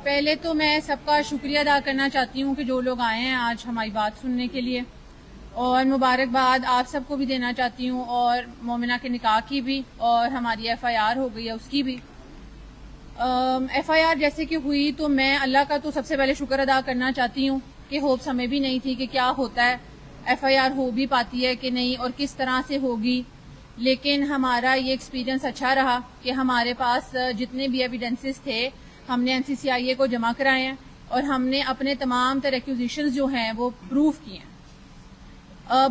پہلے تو میں سب کا شکریہ ادا کرنا چاہتی ہوں کہ جو لوگ آئے ہیں آج ہماری بات سننے کے لیے، اور مبارکباد آپ سب کو بھی دینا چاہتی ہوں، اور مومنہ کے نکاح کی بھی، اور ہماری ایف آئی آر ہو گئی ہے اس کی بھی۔ ایف آئی آر جیسے کہ ہوئی تو میں اللہ کا تو سب سے پہلے شکر ادا کرنا چاہتی ہوں کہ ہوپس ہمیں بھی نہیں تھی کہ کیا ہوتا ہے، ایف آئی آر ہو بھی پاتی ہے کہ نہیں اور کس طرح سے ہوگی، لیکن ہمارا یہ ایکسپیرینس اچھا رہا کہ ہمارے پاس جتنے بھی ایویڈنسز تھے ہم نے NCCIA کو جمع کرائے ہیں، اور ہم نے اپنے تمام تر ایکوزیشنز جو ہیں وہ پروف کیے ہیں۔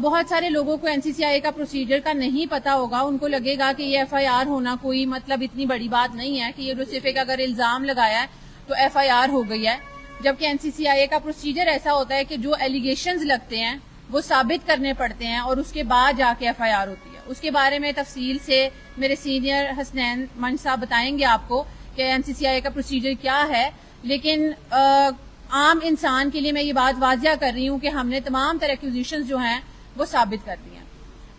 بہت سارے لوگوں کو NCCIA کا پروسیجر کا نہیں پتا ہوگا، ان کو لگے گا کہ یہ ایف آئی آر ہونا کوئی مطلب اتنی بڑی بات نہیں ہے کہ یہ جو صرف ایک اگر الزام لگایا ہے تو ایف آئی آر ہو گئی ہے، جبکہ NCCIA کا پروسیجر ایسا ہوتا ہے کہ جو ایلیگیشنز لگتے ہیں وہ ثابت کرنے پڑتے ہیں اور اس کے بعد جا کے ایف آئی آر ہوتی ہے۔ اس کے بارے میں تفصیل سے میرے سینئر حسنین منچ صاحب بتائیں گے آپ کو کہ NCCIA کا پروسیجر کیا ہے، لیکن عام انسان کے لیے میں یہ بات واضح کر رہی ہوں کہ ہم نے تمام تر ایکوزیشنز جو ہیں وہ ثابت کر دی ہیں۔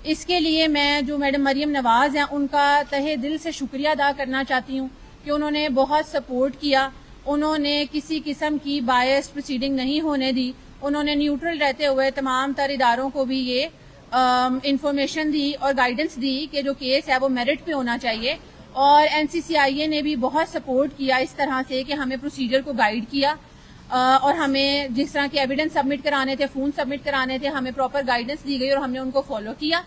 اس کے لیے میں جو میڈم مریم نواز ہیں ان کا تہہ دل سے شکریہ ادا کرنا چاہتی ہوں کہ انہوں نے بہت سپورٹ کیا، انہوں نے کسی قسم کی بائسڈ پروسیڈنگ نہیں ہونے دی، انہوں نے نیوٹرل رہتے ہوئے تمام تر اداروں کو بھی یہ انفارمیشن دی اور گائیڈنس دی کہ جو کیس ہے وہ میرٹ پہ ہونا چاہیے، اور NCCIA نے بھی بہت سپورٹ کیا اس طرح سے کہ ہمیں پروسیجر کو گائیڈ کیا، اور ہمیں جس طرح کے ایویڈنس سبمٹ کرانے تھے، فون سبمٹ کرانے تھے، ہمیں پراپر گائیڈنس دی گئی اور ہم نے ان کو فالو کیا،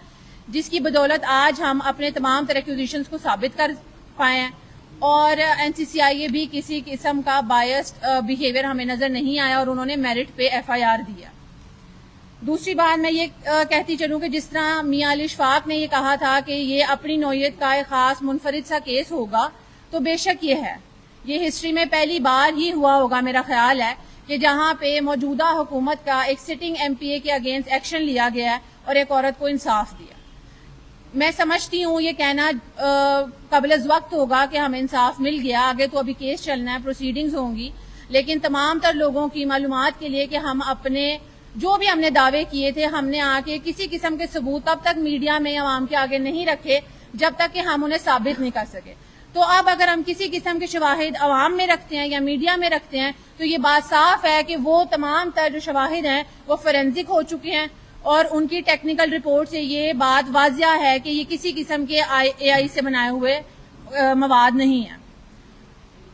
جس کی بدولت آج ہم اپنے تمام تر ایکوزیشنز کو ثابت کر پائے ہیں، اور NCCIA بھی کسی قسم کا بائسڈ بیہیویئر ہمیں نظر نہیں آیا اور انہوں نے میرٹ پہ ایف آئی آر دیا۔ دوسری بات میں یہ کہتی چلوں کہ جس طرح میاں علی اشفاق نے یہ کہا تھا کہ یہ اپنی نوعیت کا ایک خاص منفرد سا کیس ہوگا، تو بے شک یہ ہے، یہ ہسٹری میں پہلی بار ہی ہوا ہوگا میرا خیال ہے کہ جہاں پہ موجودہ حکومت کا ایک سٹنگ MPA کے اگینسٹ ایکشن لیا گیا ہے اور ایک عورت کو انصاف دیا۔ میں سمجھتی ہوں یہ کہنا قبل از وقت ہوگا کہ ہمیں انصاف مل گیا، آگے تو ابھی کیس چلنا ہے، پروسیڈنگز ہوں گی، لیکن تمام تر لوگوں کی معلومات کے لیے کہ ہم اپنے جو بھی ہم نے دعوے کیے تھے ہم نے آ کے کسی قسم کے ثبوت تب تک میڈیا میں عوام کے آگے نہیں رکھے جب تک کہ ہم انہیں ثابت نہیں کر سکے۔ تو اب اگر ہم کسی قسم کے شواہد عوام میں رکھتے ہیں یا میڈیا میں رکھتے ہیں تو یہ بات صاف ہے کہ وہ تمام تر جو شواہد ہیں وہ فورینزک ہو چکے ہیں، اور ان کی ٹیکنیکل رپورٹ سے یہ بات واضح ہے کہ یہ کسی قسم کے AI سے بنائے ہوئے مواد نہیں ہیں۔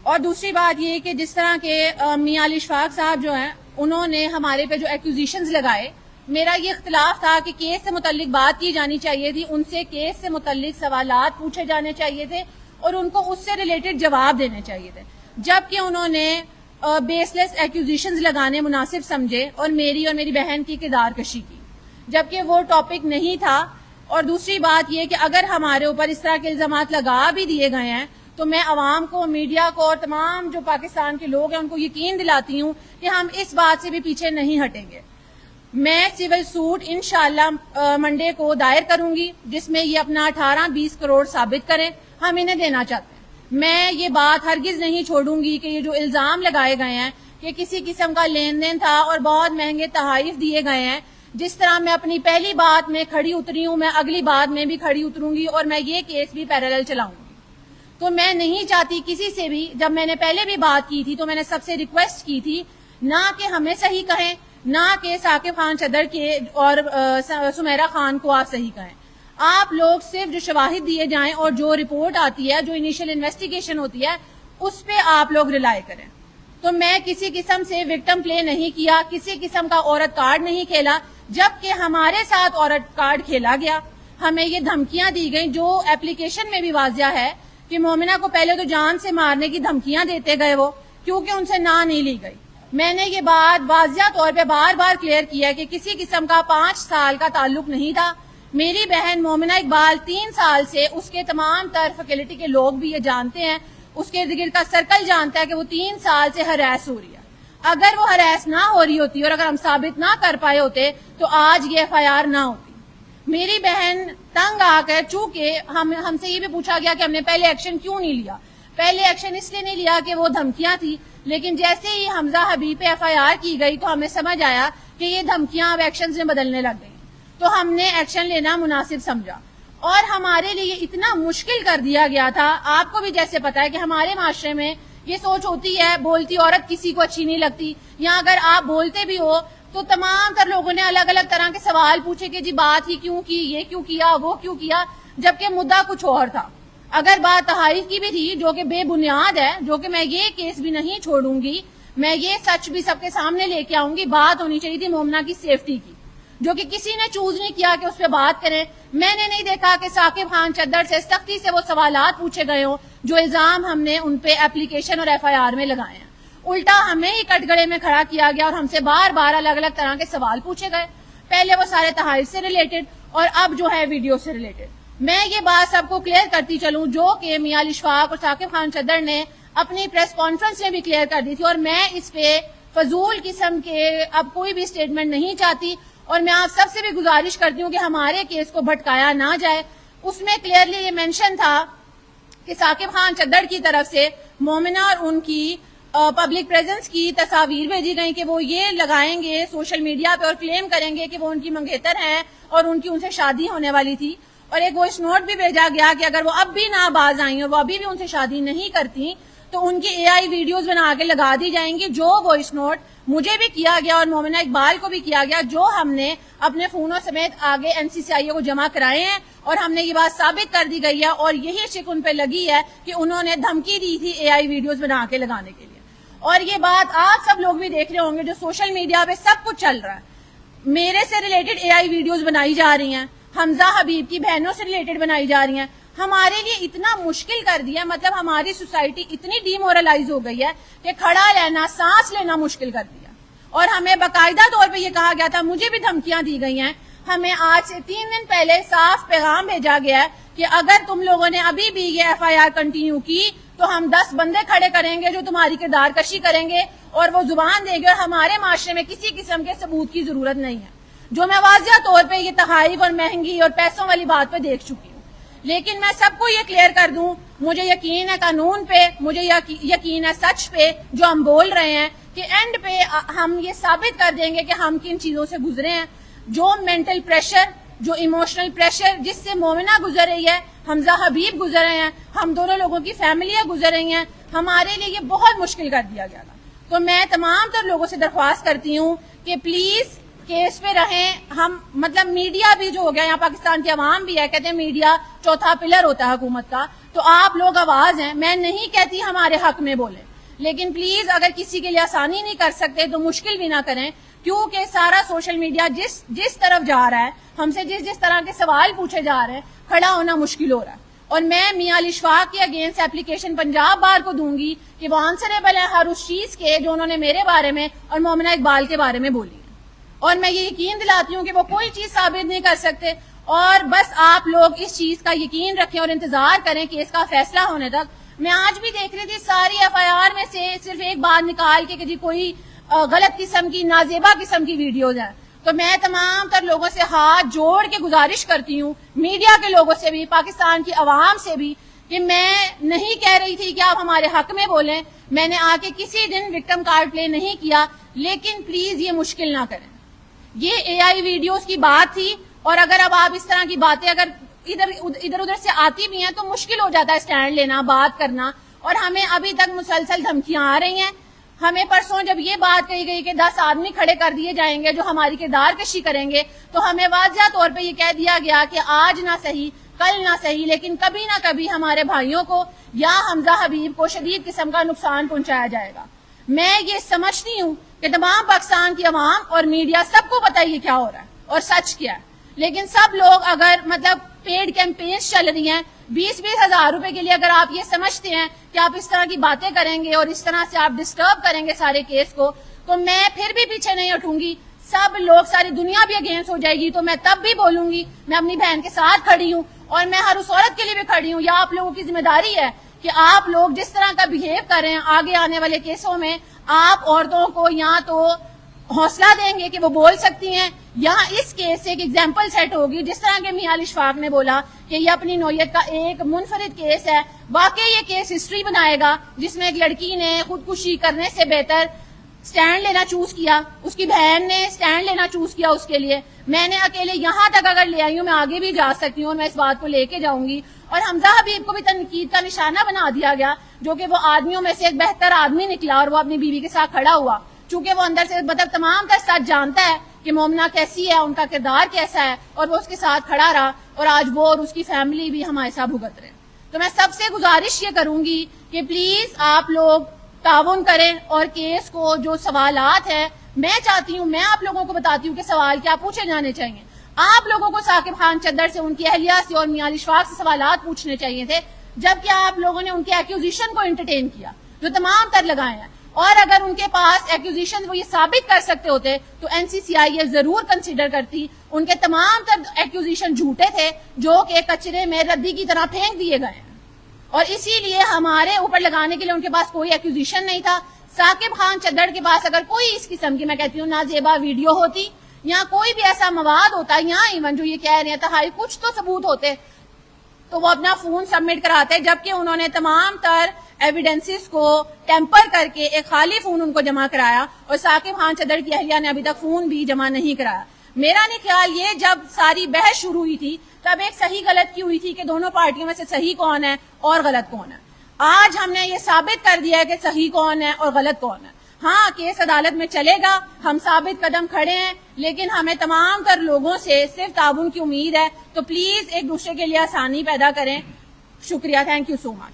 اور دوسری بات یہ کہ جس طرح کے میاں علی اشفاق صاحب جو ہیں انہوں نے ہمارے پہ جو ایکوزیشنز لگائے، میرا یہ اختلاف تھا کہ کیس سے متعلق بات کی جانی چاہیے تھی، ان سے کیس سے متعلق سوالات پوچھے جانے چاہیے تھے اور ان کو اس سے ریلیٹڈ جواب دینے چاہیے تھے، جبکہ انہوں نے بیس لیس ایکوزیشنز لگانے مناسب سمجھے اور میری بہن کی کردار کشی کی، جبکہ وہ ٹاپک نہیں تھا۔ اور دوسری بات یہ کہ اگر ہمارے اوپر اس طرح کے الزامات لگا بھی دیے گئے ہیں تو میں عوام کو، میڈیا کو اور تمام جو پاکستان کے لوگ ہیں ان کو یقین دلاتی ہوں کہ ہم اس بات سے بھی پیچھے نہیں ہٹیں گے۔ میں سول سوٹ انشاءاللہ منڈے کو دائر کروں گی جس میں یہ اپنا 18-20 کروڑ ثابت کریں، ہم انہیں دینا چاہتے ہیں۔ میں یہ بات ہرگز نہیں چھوڑوں گی کہ یہ جو الزام لگائے گئے ہیں کہ کسی قسم کا لین دین تھا اور بہت مہنگے تحائف دیے گئے ہیں، جس طرح میں اپنی پہلی بات میں کھڑی اتری ہوں میں اگلی بات میں بھی کھڑی اتروں گی اور میں یہ کیس بھی پیرالل چلاؤں گی۔ تو میں نہیں چاہتی کسی سے بھی، جب میں نے پہلے بھی بات کی تھی تو میں نے سب سے ریکویسٹ کی تھی نہ کہ ہمیں صحیح کہیں، نہ کہ ثاقب خان صدر کے اور سمیرہ خان کو آپ صحیح کہیں، آپ لوگ صرف جو شواہد دیے جائیں اور جو رپورٹ آتی ہے، جو انیشل انویسٹیگیشن ہوتی ہے اس پہ آپ لوگ ریلائی کریں۔ تو میں کسی قسم سے وکٹم پلے نہیں کیا، کسی قسم کا عورت کارڈ نہیں کھیلا، جبکہ ہمارے ساتھ عورت کارڈ کھیلا گیا، ہمیں یہ دھمکیاں دی گئیں جو ایپلیکیشن میں بھی واضح ہے کہ مومنہ کو پہلے تو جان سے مارنے کی دھمکیاں دیتے گئے وہ، کیونکہ ان سے نہ نہیں لی گئی۔ میں نے یہ بات واضح طور پہ بار بار کلیئر کیا ہے کہ کسی قسم کا 5 سال کا تعلق نہیں تھا۔ میری بہن مومنہ اقبال 3 سال سے، اس کے تمام تر فیکلٹی کے لوگ بھی یہ جانتے ہیں، اس کے ارد گرد کا سرکل جانتا ہے کہ وہ 3 سال سے ہراس ہو رہی ہے۔ اگر وہ ہراس نہ ہو رہی ہوتی اور اگر ہم ثابت نہ کر پائے ہوتے تو آج یہ FIR نہ ہوتی۔ میری بہن تنگ آ کر، چونکہ ہم سے یہ بھی پوچھا گیا کہ ہم نے پہلے ایکشن کیوں نہیں لیا، پہلے ایکشن اس لیے نہیں لیا کہ وہ دھمکیاں تھی، لیکن جیسے ہی حمزہ حبیب پہ FIR کی گئی تو ہمیں سمجھ آیا کہ یہ دھمکیاں اب ایکشنز میں بدلنے لگ گئی، تو ہم نے ایکشن لینا مناسب سمجھا۔ اور ہمارے لیے اتنا مشکل کر دیا گیا تھا، آپ کو بھی جیسے پتا ہے کہ ہمارے معاشرے میں یہ سوچ ہوتی ہے بولتی عورت کسی کو اچھی نہیں لگتی، یا اگر آپ بولتے بھی ہو تو تمام تر لوگوں نے الگ الگ طرح کے سوال پوچھے کہ جی بات ہی کیوں کی، یہ کیوں کیا، وہ کیوں کیا، جبکہ مدعا کچھ اور تھا۔ اگر بات تحائف کی بھی تھی جو کہ بے بنیاد ہے، جو کہ میں یہ کیس بھی نہیں چھوڑوں گی، میں یہ سچ بھی سب کے سامنے لے کے آؤں گی، بات ہونی چاہیے تھی مومنہ کی سیفٹی کی، جو کہ کسی نے چوز نہیں کیا کہ اس پہ بات کریں۔ میں نے نہیں دیکھا کہ ثاقب خان چدر سے سختی سے وہ سوالات پوچھے گئے ہوں جو الزام ہم نے ان پہ اپلیکیشن اور ایف آئی آر میں لگائے ہیں، الٹا ہمیں ہی کٹ گڑے میں کھڑا کیا گیا اور ہم سے بار بار الگ الگ طرح کے سوال پوچھے گئے، پہلے وہ سارے تحائف سے ریلیٹڈ اور اب جو ہے ویڈیو سے ریلیٹڈ۔ میں یہ بات سب کو کلیئر کرتی چلوں جو کہ میاں علی اشفاق اور ثاقب خان چدر نے اپنی پریس کانفرنس میں بھی کلیئر کر دی تھی، اور میں اس پہ فضول قسم کے اب کوئی بھی سٹیٹمنٹ نہیں چاہتی، اور میں آپ سب سے بھی گزارش کرتی ہوں کہ ہمارے کیس کو بھٹکایا نہ جائے۔ اس میں کلیئرلی یہ مینشن تھا کہ ثاقب خان چدر کی طرف سے مومنہ اور ان کی پبلک پریزنس کی تصاویر بھیجی گئی کہ وہ یہ لگائیں گے سوشل میڈیا پہ اور کلیم کریں گے کہ وہ ان کی منگیتر ہیں اور ان کی ان سے شادی ہونے والی تھی، اور ایک وائس نوٹ بھی بھیجا گیا کہ اگر وہ اب بھی نہ باز آئیں اور وہ ابھی بھی ان سے شادی نہیں کرتی تو ان کی اے آئی ویڈیوز بنا کے لگا دی جائیں گی، جو وائس نوٹ مجھے بھی کیا گیا اور مومنہ اقبال کو بھی کیا گیا، جو ہم نے اپنے فونوں سمیت آگے این سی سی آئی کو جمع کرائے ہیں، اور ہم نے یہ بات ثابت کر دی گئی ہے، اور یہی شک ان پہ لگی ہے کہ انہوں نے دھمکی دی تھی اے آئی ویڈیوز بنا کے لگانے کے لیے۔ اور یہ بات آپ سب لوگ بھی دیکھ رہے ہوں گے جو سوشل میڈیا پہ سب کچھ چل رہا ہے، میرے سے ریلیٹڈ اے آئی ویڈیوز بنائی جا رہی ہیں، حمزہ حبیب کی بہنوں سے ریلیٹڈ بنائی جا رہی ہیں، ہمارے لیے اتنا مشکل کر دیا، مطلب ہماری سوسائٹی اتنی ڈی مورلائز ہو گئی ہے کہ کھڑا لینا، سانس لینا مشکل کر دیا، اور ہمیں باقاعدہ طور پہ یہ کہا گیا تھا، مجھے بھی دھمکیاں دی گئی ہیں، ہمیں آج سے 3 دن پہلے صاف پیغام بھیجا گیا ہے کہ اگر تم لوگوں نے ابھی بھی یہ ایف آئی آر کنٹینیو کی تو ہم 10 بندے کھڑے کریں گے جو تمہاری کردار کشی کریں گے اور وہ زبان دیں گے، اور ہمارے معاشرے میں کسی قسم کے ثبوت کی ضرورت نہیں ہے، جو میں واضح طور پہ یہ تحائف اور مہنگی اور پیسوں والی بات پہ دیکھ چکی ہوں۔ لیکن میں سب کو یہ کلیئر کر دوں، مجھے یقین ہے قانون پہ، مجھے یقین ہے سچ پہ جو ہم بول رہے ہیں، کہ اینڈ پہ ہم یہ ثابت کر دیں گے کہ ہم کن چیزوں سے گزرے ہیں، جو مینٹل پریشر، جو ایموشنل پریشر جس سے مومنہ گزر رہی ہے، حمزہ حبیب گزر رہے ہیں، ہم دونوں لوگوں کی فیملیاں گزر رہی ہیں، ہمارے لیے یہ بہت مشکل کر دیا گیا تھا۔ تو میں تمام تر لوگوں سے درخواست کرتی ہوں کہ پلیز کیس پہ رہیں، ہم مطلب میڈیا بھی جو ہو گیا، یہاں پاکستان کی عوام بھی ہے، کہتے ہیں میڈیا چوتھا پلر ہوتا ہے حکومت کا، تو آپ لوگ آواز ہیں، میں نہیں کہتی ہمارے حق میں بولیں، لیکن پلیز اگر کسی کے لیے آسانی نہیں کر سکتے تو مشکل بھی نہ کریں، کیونکہ سارا سوشل میڈیا جس طرف جا رہا ہے، ہم سے جس طرح کے سوال پوچھے جا رہے ہیں، کھڑا ہونا مشکل ہو رہا ہے۔ اور میں میاں علی اشفاق کے اگینسٹ اپلیکیشن پنجاب بار کو دوں گی کہ وہ آنسریبل ہے ہر اس چیز کے جو انہوں نے میرے بارے میں اور مومنہ اقبال کے بارے میں بولی ہے، اور میں یہ یقین دلاتی ہوں کہ وہ کوئی چیز ثابت نہیں کر سکتے، اور بس آپ لوگ اس چیز کا یقین رکھیں اور انتظار کریں کہ اس کا فیصلہ ہونے تک۔ میں آج بھی دیکھ رہی تھی ساری ایف آئی آر میں سے صرف ایک بات نکال کے کہ جی کوئی غلط قسم کی، نازیبا قسم کی ویڈیوز ہیں، تو میں تمام تر لوگوں سے ہاتھ جوڑ کے گزارش کرتی ہوں، میڈیا کے لوگوں سے بھی، پاکستان کی عوام سے بھی، کہ میں نہیں کہہ رہی تھی کہ آپ ہمارے حق میں بولیں، میں نے آ کے کسی دن وکٹم کارڈ پلے نہیں کیا، لیکن پلیز یہ مشکل نہ کریں۔ یہ اے آئی ویڈیوز کی بات تھی، اور اگر اب آپ اس طرح کی باتیں اگر ادھر ادھر سے آتی بھی ہیں تو مشکل ہو جاتا ہے اسٹینڈ لینا، بات کرنا، اور ہمیں ابھی تک مسلسل دھمکیاں آ رہی ہیں۔ ہمیں پرسوں جب یہ بات کہی گئی کہ 10 آدمی کھڑے کر دیے جائیں گے جو ہماری کردار کشی کریں گے، تو ہمیں واضح طور پہ یہ کہہ دیا گیا کہ آج نہ صحیح، کل نہ صحیح، لیکن کبھی نہ کبھی ہمارے بھائیوں کو یا حمزہ حبیب کو شدید قسم کا نقصان پہنچایا جائے گا۔ میں یہ سمجھتی ہوں کہ تمام پاکستان کی عوام اور میڈیا سب کو پتہ یہ کیا ہو رہا ہے اور سچ کیا ہے، لیکن سب لوگ اگر مطلب پیڈ کیمپینز چل رہی ہیں، 20-20 ہزار روپے کے لیے اگر آپ یہ سمجھتے ہیں کہ آپ اس طرح کی باتیں کریں گے اور اس طرح سے آپ ڈسٹرب کریں گے سارے کیس کو، تو میں پھر بھی پیچھے نہیں ہٹوں گی۔ سب لوگ، ساری دنیا بھی اگینسٹ ہو جائے گی تو میں تب بھی بولوں گی، میں اپنی بہن کے ساتھ کھڑی ہوں، اور میں ہر اس عورت کے لیے بھی کھڑی ہوں۔ یا آپ لوگوں کی ذمہ داری ہے کہ آپ لوگ جس طرح کا بہیو کر رہے ہیں آگے آنے والے کیسوں میں، آپ عورتوں کو یا تو حوصلہ دیں گے کہ وہ بول سکتی ہیں، یا اس کیس سے ایک ایگزامپل سیٹ ہوگی، جس طرح کہ میاں علی اشفاق نے بولا کہ یہ اپنی نوعیت کا ایک منفرد کیس ہے، واقعی یہ کیس ہسٹری بنائے گا، جس میں ایک لڑکی نے خودکشی کرنے سے بہتر سٹینڈ لینا چوز کیا, اس کی بہن نے سٹینڈ لینا چوز کیا اس کے لیے. میں نے اکیلے یہاں تک اگر لے آئی ہوں, میں آگے بھی جا سکتی ہوں اور میں اس بات کو لے کے جاؤں گی. اور حمزہ حبیب کو بھی تنقید کا نشانہ بنا دیا گیا, جو کہ وہ آدمیوں میں سے ایک بہتر آدمی نکلا اور وہ اپنی بیوی کے ساتھ کھڑا ہوا, چونکہ وہ اندر سے مطلب تمام کا سچ جانتا ہے کہ مومنہ کیسی ہے, ان کا کردار کیسا ہے, اور وہ اس کے ساتھ کھڑا رہا, اور آج وہ اور اس کی فیملی بھی ہمارے ساتھ بھگت رہے. تو میں سب سے گزارش یہ کروں گی کہ پلیز آپ لوگ تعاون کریں, اور کیس کو جو سوالات ہیں, میں چاہتی ہوں, میں آپ لوگوں کو بتاتی ہوں کہ سوال کیا پوچھے جانے چاہیے. آپ لوگوں کو ثاقب خان چدر سے, ان کی اہلیہ سے اور میاں علی اشفاق سے سوالات پوچھنے چاہیے تھے, جبکہ آپ لوگوں نے ان کے ایکوزیشن کو انٹرٹین کیا جو تمام تر لگائے ہیں. اور اگر ان کے پاس ایکوزیشن وہ یہ ثابت کر سکتے ہوتے تو این سی سی آئی یہ ضرور کنسیڈر کرتی. ان کے تمام تر ایکوزیشن جھوٹے تھے, جو کہ کچرے میں ردی کی طرح پھینک دیے گئے ہیں, اور اسی لیے ہمارے اوپر لگانے کے لیے ان کے پاس کوئی ایکوزیشن نہیں تھا. ثاقب خان چدر کے پاس اگر کوئی اس قسم کی, میں کہتی ہوں, نازیبا ویڈیو ہوتی یا کوئی بھی ایسا مواد ہوتا, یا ایون جو یہ کہہ رہے ہیں تہائی کچھ تو ثبوت ہوتے, تو وہ اپنا فون سبمٹ کراتے, جبکہ انہوں نے تمام تر ایویڈنسز کو ٹیمپر کر کے ایک خالی فون ان کو جمع کرایا, اور ثاقب خان چدر کی اہلیہ نے ابھی تک فون بھی جمع نہیں کرایا. میرا نہیں خیال, یہ جب ساری بحث شروع ہوئی تھی تب ایک صحیح غلط کی ہوئی تھی کہ دونوں پارٹیوں میں سے صحیح کون ہے اور غلط کون ہے. آج ہم نے یہ ثابت کر دیا ہے کہ صحیح کون ہے اور غلط کون ہے. ہاں, کیس عدالت میں چلے گا, ہم ثابت قدم کھڑے ہیں, لیکن ہمیں تمام تر لوگوں سے صرف تعاون کی امید ہے. تو پلیز ایک دوسرے کے لیے آسانی پیدا کریں. شکریہ, تھینک یو سو مچ.